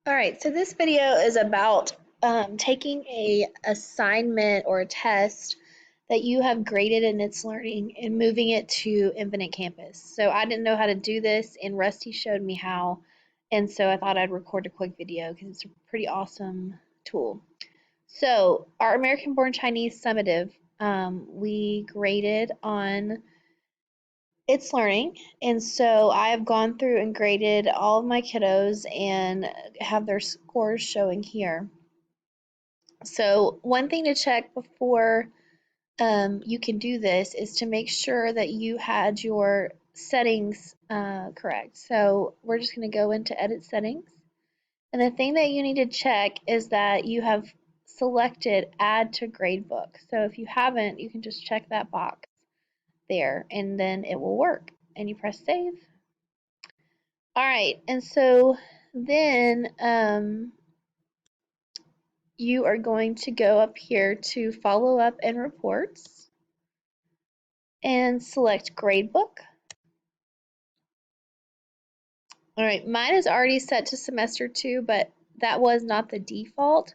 All right, so this video is about taking a assignment or a test that you have graded in itsLearning and moving it to Infinite Campus. So I didn't know how to do this, and Rusty showed me how, and so I thought I'd record a quick video because it's a pretty awesome tool. So our American Born Chinese summative, we graded on itsLearning, and so I have gone through and graded all of my kiddos and have their scores showing here. So one thing to check before you can do this is to make sure that you had your settings correct. So we're just going to go into edit settings, and the thing that you need to check is that you have selected add to gradebook. So if you haven't, you can just check that box there and then it will work, and you press save. All right, and so then you are going to go up here to follow up and reports and select gradebook. All right, mine is already set to semester 2, but that was not the default.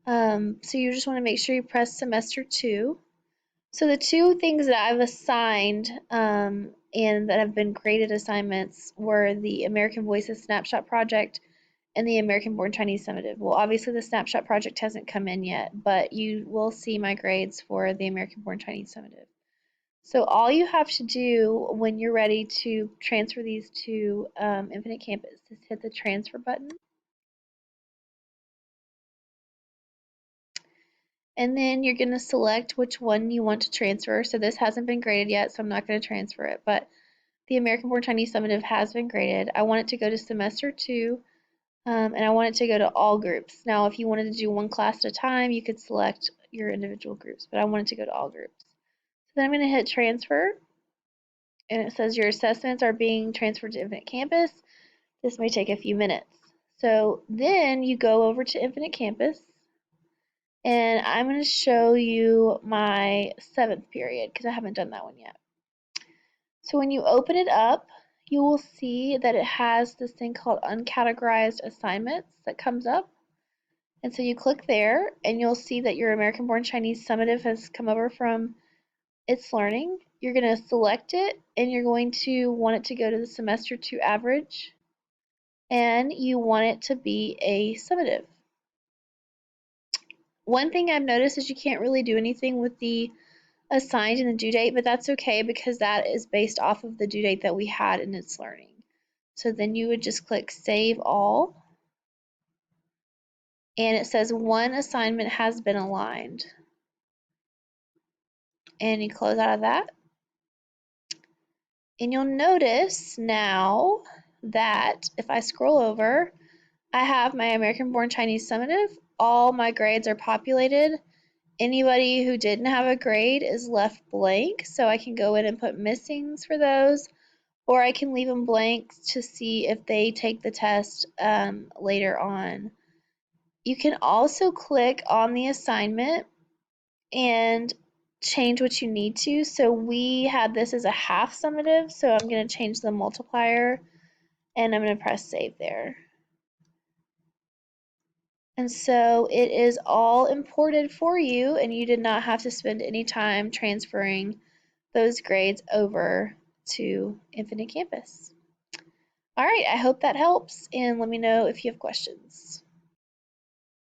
So you just want to make sure you press semester 2. So the two things that I've assigned and that have been graded assignments were the American Voices Snapshot Project and the American Born Chinese Summative. Well, obviously the Snapshot Project hasn't come in yet, but you will see my grades for the American Born Chinese Summative. So all you have to do when you're ready to transfer these to Infinite Campus is hit the transfer button. And then you're going to select which one you want to transfer. So this hasn't been graded yet, so I'm not going to transfer it. But the American Born Chinese Summative has been graded. I want it to go to semester 2, and I want it to go to all groups. Now, if you wanted to do one class at a time, you could select your individual groups, but I want it to go to all groups. So then I'm going to hit transfer, and it says your assessments are being transferred to Infinite Campus. This may take a few minutes. So then you go over to Infinite Campus, and I'm going to show you my 7th period because I haven't done that one yet. So when you open it up, you will see that it has this thing called uncategorized assignments that comes up. And so you click there and you'll see that your American Born Chinese summative has come over from itsLearning. You're going to select it and you're going to want it to go to the semester 2 average, and you want it to be a summative. One thing I've noticed is you can't really do anything with the assigned and the due date, but that's okay because that is based off of the due date that we had in itsLearning. So then you would just click Save All, and it says one assignment has been aligned. And you close out of that. And you'll notice now that if I scroll over, I have my American Born Chinese Summative. All my grades are populated. Anybody who didn't have a grade is left blank, so I can go in and put missings for those, or I can leave them blank to see if they take the test later on. You can also click on the assignment and change what you need to. So we had this as a half summative, so I'm going to change the multiplier and I'm going to press save there. And so it is all imported for you, and you did not have to spend any time transferring those grades over to Infinite Campus. All right, I hope that helps, and let me know if you have questions.